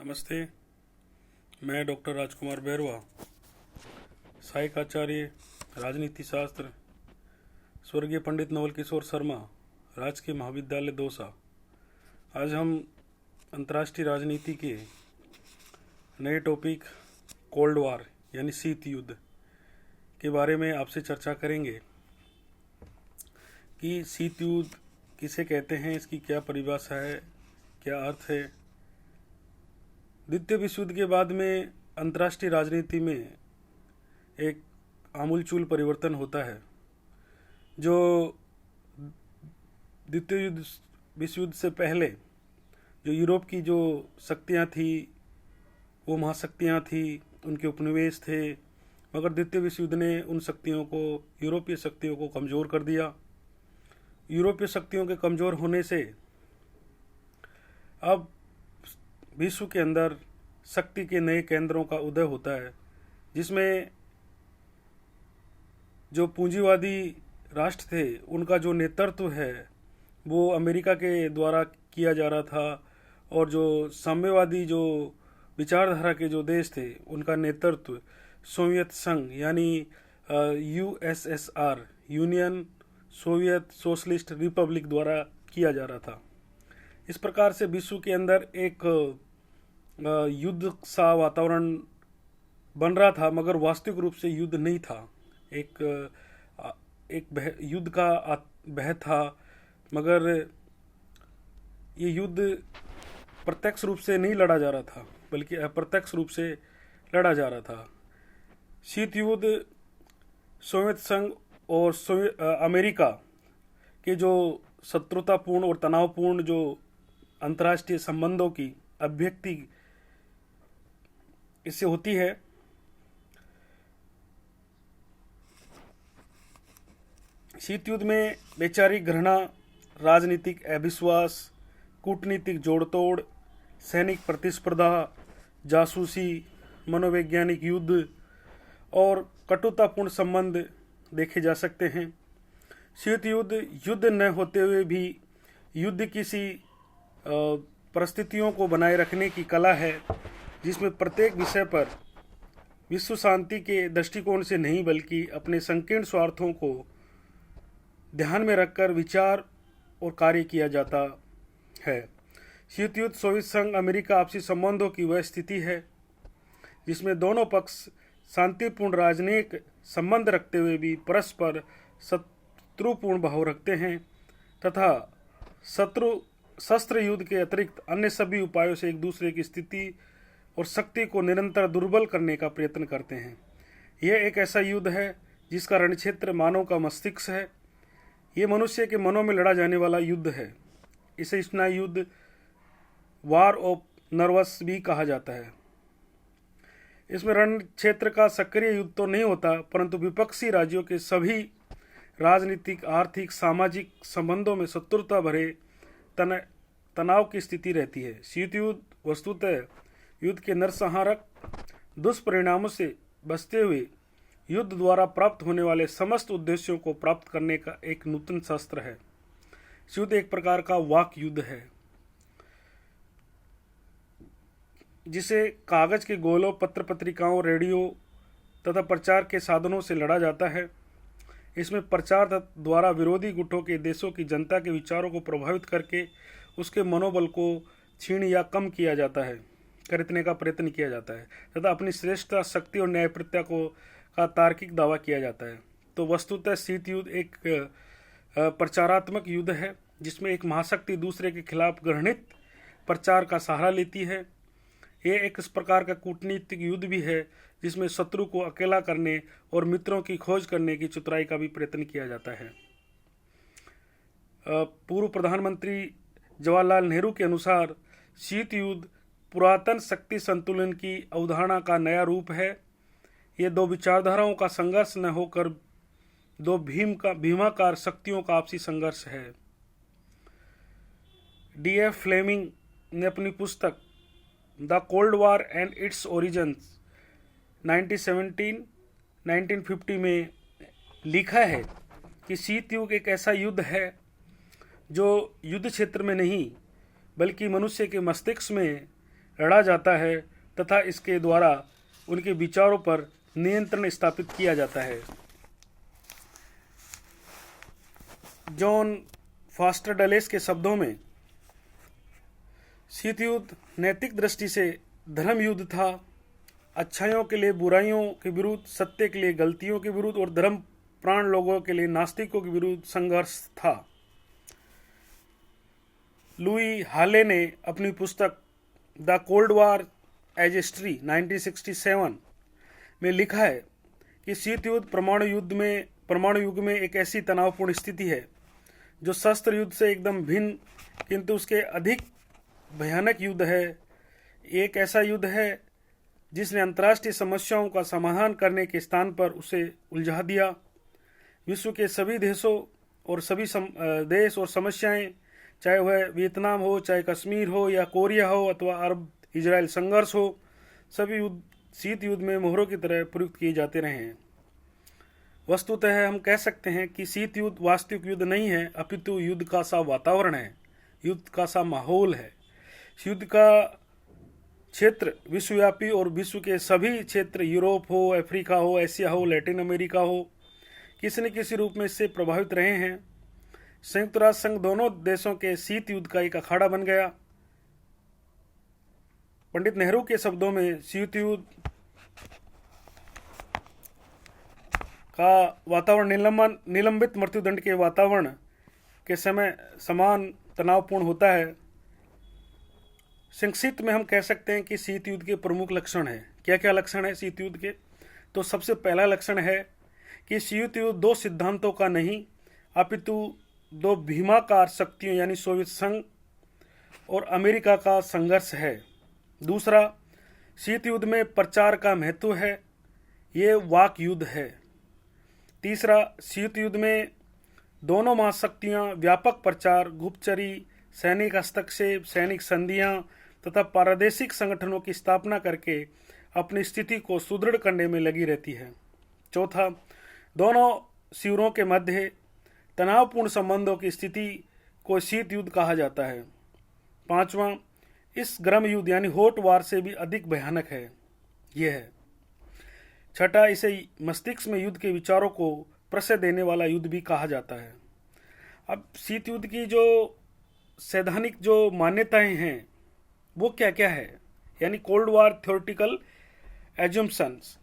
नमस्ते। मैं डॉक्टर राजकुमार बैरवा, सहायक आचार्य राजनीति शास्त्र, स्वर्गीय पंडित नवल किशोर शर्मा, राजकीय महाविद्यालय दौसा। आज हम अंतर्राष्ट्रीय राजनीति के नए टॉपिक कोल्ड वार यानी शीत युद्ध के बारे में आपसे चर्चा करेंगे कि शीत युद्ध किसे कहते हैं, इसकी क्या परिभाषा है, क्या अर्थ है। द्वितीय विश्व युद्ध के बाद में अंतर्राष्ट्रीय राजनीति में एक आमूलचूल परिवर्तन होता है। जो द्वितीय विश्व युद्ध से पहले जो यूरोप की जो शक्तियाँ थी, वो महाशक्तियाँ थी, उनके उपनिवेश थे, मगर द्वितीय विश्व युद्ध ने उन शक्तियों को, यूरोपीय शक्तियों को कमज़ोर कर दिया। यूरोपीय शक्तियों के कमज़ोर होने से अब विश्व के अंदर शक्ति के नए केंद्रों का उदय होता है, जिसमें जो पूंजीवादी राष्ट्र थे उनका जो नेतृत्व है वो अमेरिका के द्वारा किया जा रहा था, और जो साम्यवादी जो विचारधारा के जो देश थे उनका नेतृत्व सोवियत संघ यानी USSR, union Soviet socialist Republic द्वारा किया जा रहा था। इस प्रकार से विश्व के अंदर एक युद्ध सा वातावरण बन रहा था, मगर वास्तविक रूप से युद्ध नहीं था। एक युद्ध का भय था, मगर ये युद्ध प्रत्यक्ष रूप से नहीं लड़ा जा रहा था, बल्कि अप्रत्यक्ष रूप से लड़ा जा रहा था। शीत युद्ध सोवियत संघ और अमेरिका के जो शत्रुतापूर्ण और तनावपूर्ण जो अंतर्राष्ट्रीय संबंधों की अभिव्यक्ति इससे होती है। शीत युद्ध में वैचारिक घृणा, राजनीतिक अविश्वास, कूटनीतिक जोड़तोड़, सैनिक प्रतिस्पर्धा, जासूसी, मनोवैज्ञानिक युद्ध और कटुतापूर्ण संबंध देखे जा सकते हैं। शीत युद्ध युद्ध न होते हुए भी युद्ध किसी परिस्थितियों को बनाए रखने की कला है, जिसमें प्रत्येक विषय पर विश्व शांति के दृष्टिकोण से नहीं बल्कि अपने संकीर्ण स्वार्थों को ध्यान में रखकर विचार और कार्य किया जाता है। शीत युद्ध सोवियत संघ अमेरिका आपसी संबंधों की वह स्थिति है जिसमें दोनों पक्ष शांतिपूर्ण राजनयिक संबंध रखते हुए भी परस्पर शत्रुपूर्ण भाव रखते हैं तथा शस्त्र युद्ध के अतिरिक्त अन्य सभी उपायों से एक दूसरे की स्थिति और शक्ति को निरंतर दुर्बल करने का प्रयत्न करते हैं। यह एक ऐसा युद्ध है जिसका रणक्षेत्र मानव का मस्तिष्क है। ये मनुष्य के मनों में लड़ा जाने वाला युद्ध है। इसे स्नायु युद्ध, वार ऑफ नर्वस भी कहा जाता है। इसमें रण क्षेत्र का सक्रिय युद्ध तो नहीं होता, परंतु विपक्षी राज्यों के सभी राजनीतिक, आर्थिक, सामाजिक संबंधों में शत्रुता भरे तनाव की स्थिति रहती है। शीत युद्ध वस्तुतः युद्ध के नरसंहारक दुष्परिणामों से बचते हुए युद्ध द्वारा प्राप्त होने वाले समस्त उद्देश्यों को प्राप्त करने का एक नूतन शस्त्र है। युद्ध एक प्रकार का वाक युद्ध है, जिसे कागज के गोलों, पत्र पत्रिकाओं, रेडियो तथा प्रचार के साधनों से लड़ा जाता है। इसमें प्रचार द्वारा विरोधी गुटों के देशों की जनता के विचारों को प्रभावित करके उसके मनोबल को छीन या कम किया जाता है, खरीदने का प्रयत्न किया जाता है तथा अपनी श्रेष्ठता, शक्ति और न्यायप्रियता का तार्किक दावा किया जाता है। तो वस्तुतः शीत युद्ध एक प्रचारात्मक युद्ध है, जिसमें एक महाशक्ति दूसरे के खिलाफ घृणित प्रचार का सहारा लेती है। ये एक इस प्रकार का कूटनीतिक युद्ध भी है जिसमें शत्रु को अकेला करने और मित्रों की खोज करने की चतुराई का भी प्रयत्न किया जाता है। पूर्व प्रधानमंत्री जवाहरलाल नेहरू के अनुसार शीत युद्ध पुरातन शक्ति संतुलन की अवधारणा का नया रूप है। ये दो विचारधाराओं का संघर्ष न होकर दो भीमाकार शक्तियों का आपसी संघर्ष है। D.F. फ्लेमिंग ने अपनी पुस्तक the cold war and it's origins 1950 में लिखा है कि शीत युग एक ऐसा युद्ध है जो युद्ध क्षेत्र में नहीं बल्कि मनुष्य के मस्तिष्क में लड़ा जाता है तथा इसके द्वारा उनके विचारों पर नियंत्रण स्थापित किया जाता है। जॉन फॉस्टर डलेस के शब्दों में, शीत युद्ध नैतिक दृष्टि से धर्म युद्ध था, अच्छाइयों के लिए बुराइयों के विरुद्ध, सत्य के लिए गलतियों के विरुद्ध और धर्म प्राण लोगों के लिए नास्तिकों के विरुद्ध संघर्ष था। लुई हाले ने अपनी पुस्तक the cold war as history 1967 में लिखा है कि शीत युद्ध परमाणु युग में एक ऐसी तनावपूर्ण स्थिति है जो शस्त्र युद्ध से एकदम भिन्न किंतु उसके अधिक भयानक युद्ध है। एक ऐसा युद्ध है जिसने अंतर्राष्ट्रीय समस्याओं का समाधान करने के स्थान पर उसे उलझा दिया। विश्व के सभी देशों और सभी देश और समस्याएं, चाहे वह वियतनाम हो, चाहे कश्मीर हो या कोरिया हो अथवा अरब इजराइल संघर्ष हो, सभी युद्ध शीत युद्ध में मोहरों की तरह प्रयुक्त किए जाते रहे हैं। वस्तुतः हम कह सकते हैं कि शीत युद्ध वास्तविक युद्ध नहीं है, अपितु युद्ध का सा वातावरण है, युद्ध का सा माहौल है। युद्ध का क्षेत्र विश्वव्यापी और विश्व के सभी क्षेत्र, यूरोप हो, अफ्रीका हो, एशिया हो, लैटिन अमेरिका हो, किसी न किसी रूप में इससे प्रभावित रहे हैं। संयुक्त राष्ट्र संघ दोनों देशों के शीत युद्ध का एक अखाड़ा बन गया। पंडित नेहरू के शब्दों में, शीत युद्ध का वातावरण निलंबित मृत्युदंड के वातावरण के समय समान तनावपूर्ण होता है। संक्षिप्त में हम कह सकते हैं कि शीत युद्ध के प्रमुख लक्षण है। क्या क्या लक्षण है शीत युद्ध के? तो सबसे पहला लक्षण है कि शीत युद्ध दो सिद्धांतों का नहीं अपितु दो भीमाकार शक्तियों यानी सोवियत संघ और अमेरिका का संघर्ष है। दूसरा, शीत युद्ध में प्रचार का महत्व है, ये वाक युद्ध है। तीसरा, शीत युद्ध में दोनों महाशक्तियां व्यापक प्रचार, गुप्तचरी, सैनिक हस्तक्षेप, सैनिक संधियां तथा प्रादेशिक संगठनों की स्थापना करके अपनी स्थिति को सुदृढ़ करने में लगी रहती है। चौथा, दोनों शिविरों के मध्य तनावपूर्ण संबंधों की स्थिति को शीत युद्ध कहा जाता है। पांचवा, इस गर्म युद्ध यानी हॉट वार से भी अधिक भयानक है, यह है। छठा, इसे मस्तिष्क में युद्ध के विचारों को प्रश्रय देने वाला युद्ध भी कहा जाता है। अब शीत युद्ध की जो सैद्धांतिक जो मान्यताएं हैं वो क्या क्या है, यानी कोल्ड वॉर थ्योरेटिकल एजम्पशंस।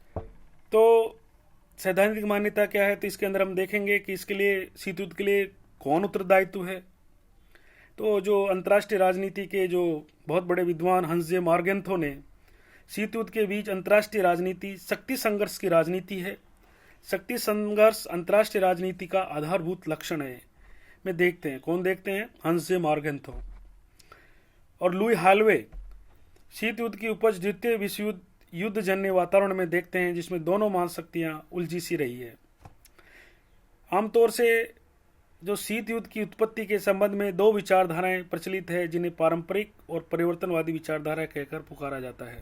तो सैद्धांतिक मान्यता क्या है, तो इसके अंदर हम देखेंगे कि इसके लिए शीत युद्ध के लिए कौन उत्तरदायित्व है। तो जो अंतर्राष्ट्रीय राजनीति के जो बहुत बड़े विद्वान हंस जे मार्गेंथो ने शीत युद्ध के बीच अंतर्राष्ट्रीय राजनीति शक्ति संघर्ष की राजनीति है, शक्ति संघर्ष अंतर्राष्ट्रीय राजनीति का आधारभूत लक्षण है में देखते हैं। कौन देखते हैं? हंस जे मार्गेंथो और लुई हालवे शीत युद्ध की उपज द्वितीय विश्व युद्ध जन्य वातावरण में देखते हैं जिसमें दोनों महाशक्तियां उलझी सी रही है। आमतौर से जो शीत युद्ध की उत्पत्ति के संबंध में दो विचारधाराएं प्रचलित है जिन्हें पारंपरिक और परिवर्तनवादी विचारधारा कहकर पुकारा जाता है।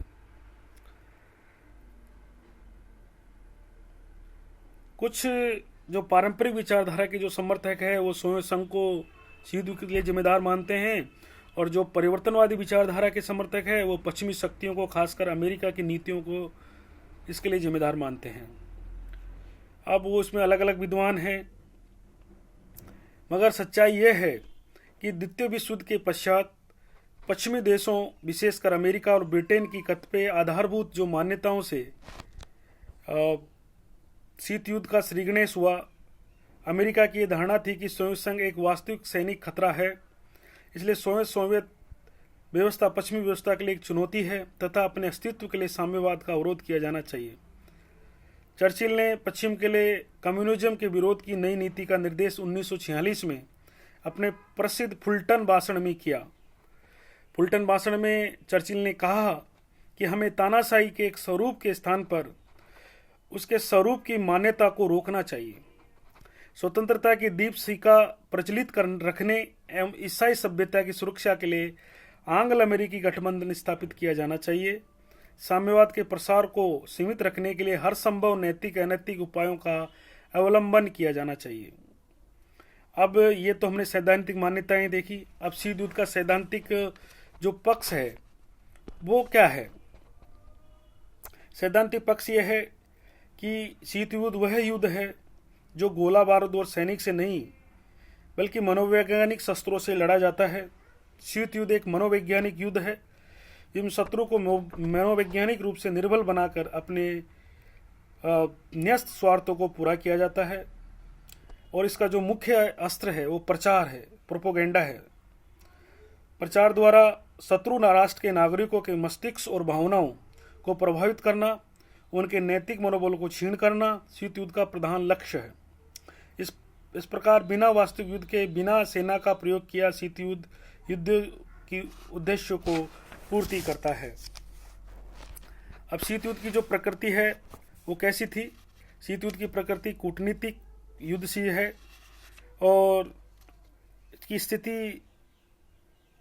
कुछ जो पारंपरिक विचारधारा के जो समर्थक है वो सोवियत संघ को शीत युद्ध के लिए जिम्मेदार मानते हैं और जो परिवर्तनवादी विचारधारा के समर्थक है वो पश्चिमी शक्तियों को, खासकर अमेरिका की नीतियों को इसके लिए जिम्मेदार मानते हैं। अब वो इसमें अलग अलग विद्वान हैं, मगर सच्चाई यह है कि द्वितीय विश्व युद्ध के पश्चात पश्चिमी देशों विशेषकर अमेरिका और ब्रिटेन की कतिपय आधारभूत जो मान्यताओं से शीत युद्ध का श्रीगणेश हुआ। अमेरिका की यह धारणा थी कि सोवियत संघ एक वास्तविक सैनिक खतरा है, इसलिए सोवियत व्यवस्था पश्चिमी व्यवस्था के लिए एक चुनौती है तथा अपने अस्तित्व के लिए साम्यवाद का अवरोध किया जाना चाहिए। चर्चिल ने पश्चिम के लिए कम्युनिज्म के विरोध की नई नीति का निर्देश 1946 में अपने प्रसिद्ध फुलटन भाषण में किया। फुलटन भाषण में चर्चिल ने कहा कि हमें तानाशाही के एक स्वरूप के स्थान पर उसके स्वरूप की मान्यता को रोकना चाहिए। स्वतंत्रता की दीपशिखा प्रचलित कर रखने एवं ईसाई सभ्यता की सुरक्षा के लिए आंग्ल अमेरिकी गठबंधन स्थापित किया जाना चाहिए। साम्यवाद के प्रसार को सीमित रखने के लिए हर संभव नैतिक अनैतिक उपायों का अवलंबन किया जाना चाहिए। अब ये तो हमने सैद्धांतिक मान्यताएं देखी। अब शीत युद्ध का सैद्धांतिक जो पक्ष है वो क्या है? सैद्धांतिक पक्ष यह है कि शीत युद्ध वह युद्ध है जो गोला बारूद और सैनिक से नहीं बल्कि मनोवैज्ञानिक शस्त्रों से लड़ा जाता है। शीत युद्ध एक मनोवैज्ञानिक युद्ध है जिसमें शत्रु को मनोवैज्ञानिक रूप से निर्बल बनाकर अपने न्यस्त स्वार्थों को पूरा किया जाता है। और इसका जो मुख्य अस्त्र है वो प्रचार है, प्रोपोगेंडा है। प्रचार द्वारा शत्रु राष्ट्र के नागरिकों के मस्तिष्क और भावनाओं को प्रभावित करना, उनके नैतिक मनोबल को क्षीण करना शीत युद्ध का प्रधान लक्ष्य है। इस प्रकार बिना वास्तविक युद्ध के, बिना सेना का प्रयोग किया शीत युद्ध की उद्देश्यों को पूर्ति करता है। अब शीत युद्ध की जो प्रकृति है वो कैसी थी? शीत युद्ध की प्रकृति कूटनीतिक युद्ध सी है और इसकी स्थिति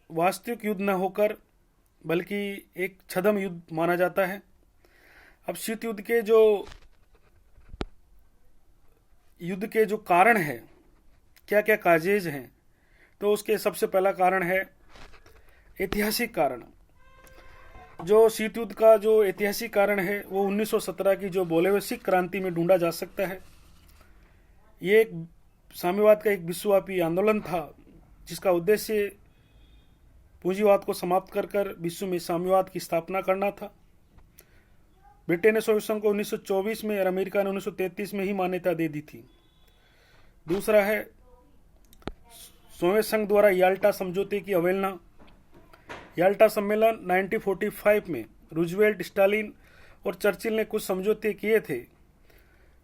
वास्तविक युद्ध न होकर बल्कि एक छद्म युद्ध माना जाता है। अब शीत युद्ध के जो कारण है, क्या क्या काजेज हैं, तो उसके सबसे पहला कारण है ऐतिहासिक कारण। जो शीत युद्ध का जो ऐतिहासिक कारण है वो 1917 की जो बोलेविक क्रांति में ढूंढा जा सकता है। ये एक साम्यवाद का एक विश्वव्यापी आंदोलन था जिसका उद्देश्य पूंजीवाद को समाप्त कर विश्व में साम्यवाद की स्थापना करना था। ब्रिटेन ने सोवियत संघ को 1924 में और अमेरिका ने 1933 में ही मान्यता दे दी थी। दूसरा है सोवियत संघ द्वारा याल्टा समझौते की अवहेलना। याल्टा सम्मेलन 1945 में रूजवेल्ट, स्टालिन और चर्चिल ने कुछ समझौते किए थे।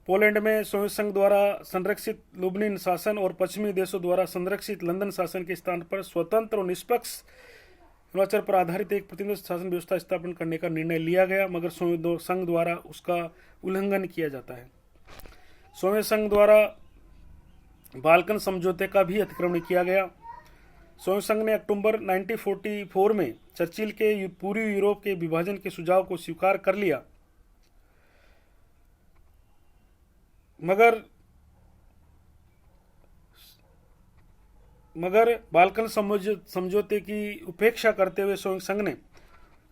पोलैंड में सोवियत संघ द्वारा संरक्षित लुब्निन शासन और पश्चिमी देशों द्वारा संरक्षित लंदन शासन के स्थान पर स्वतंत्र और निष्पक्ष निर्वाचन पर आधारित एक प्रतिनिधि शासन व्यवस्था स्थापन करने का निर्णय लिया गया, मगर सोवियत संघ द्वारा उसका उल्लंघन किया जाता है। सोवियत संघ द्वारा बाल्कन समझौते का भी अतिक्रमण किया गया। सोवियत संघ ने अक्टूबर 1944 में चर्चिल के पूर्वी यूरोप के विभाजन के सुझाव को स्वीकार कर लिया, मगर बाल्कन समझौते की उपेक्षा करते हुए सोवियत संघ ने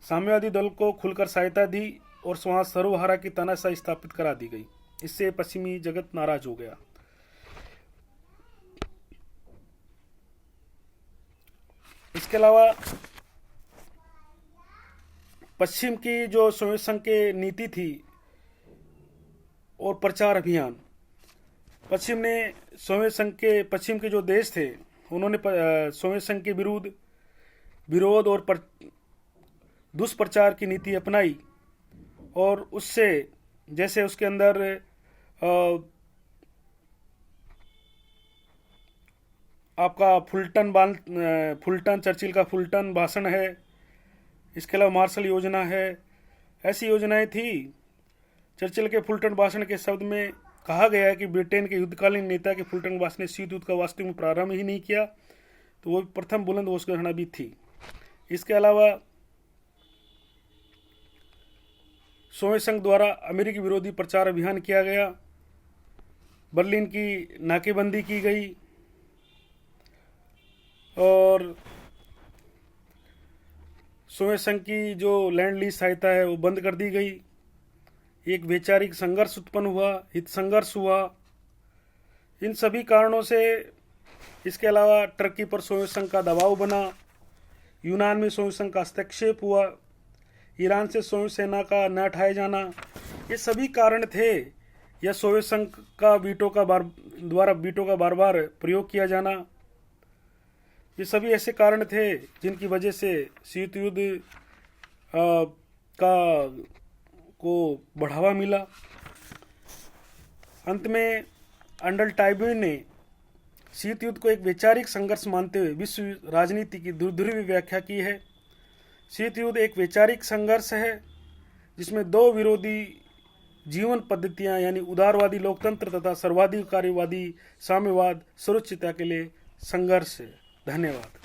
साम्यवादी दल को खुलकर सहायता दी और वहां सर्वहारा की तानाशाही स्थापित करा दी गई। इससे पश्चिमी जगत नाराज हो गया। इसके अलावा पश्चिम की जो सोवियत संघ की नीति थी और प्रचार अभियान, पश्चिम ने सोवियत संघ के पश्चिम के जो देश थे उन्होंने सोवियत संघ के विरोध और दुष्प्रचार की नीति अपनाई और उससे जैसे उसके अंदर आपका फुलटन चर्चिल का फुलटन भाषण है, इसके अलावा मार्शल योजना है, ऐसी योजनाएं थी। चर्चिल के फुलटन भाषण के शब्द में कहा गया है कि ब्रिटेन के युद्धकालीन नेता के फुलटन भाषण ने शीत युद्ध का वास्तविक में प्रारंभ ही नहीं किया, तो वो प्रथम बुलंद घोषणा भी थी। इसके अलावा सोवियत संघ द्वारा अमेरिकी विरोधी प्रचार अभियान किया गया, बर्लिन की नाकेबंदी की गई और सोवियत संघ की जो लैंड लीज सहायता है वो बंद कर दी गई। एक वैचारिक संघर्ष उत्पन्न हुआ, हित संघर्ष हुआ। इन सभी कारणों से, इसके अलावा टर्की पर सोवियत संघ का दबाव बना, यूनान में सोवियत संघ का हस्तक्षेप हुआ, ईरान से सोवियत सेना का न हटाया जाना, ये सभी कारण थे। या सोवियत संघ का वीटो का बार बार प्रयोग किया जाना, ये सभी ऐसे कारण थे जिनकी वजह से शीत युद्ध को बढ़ावा मिला। अंत में अंडल टाइबिन ने शीत युद्ध को एक वैचारिक संघर्ष मानते हुए विश्व राजनीति की ध्रुवीय व्याख्या की है। शीत युद्ध एक वैचारिक संघर्ष है जिसमें दो विरोधी जीवन पद्धतियां यानी उदारवादी लोकतंत्र तथा सर्वाधिकारवादी साम्यवाद सुरक्षितता के लिए संघर्ष है। धन्यवाद।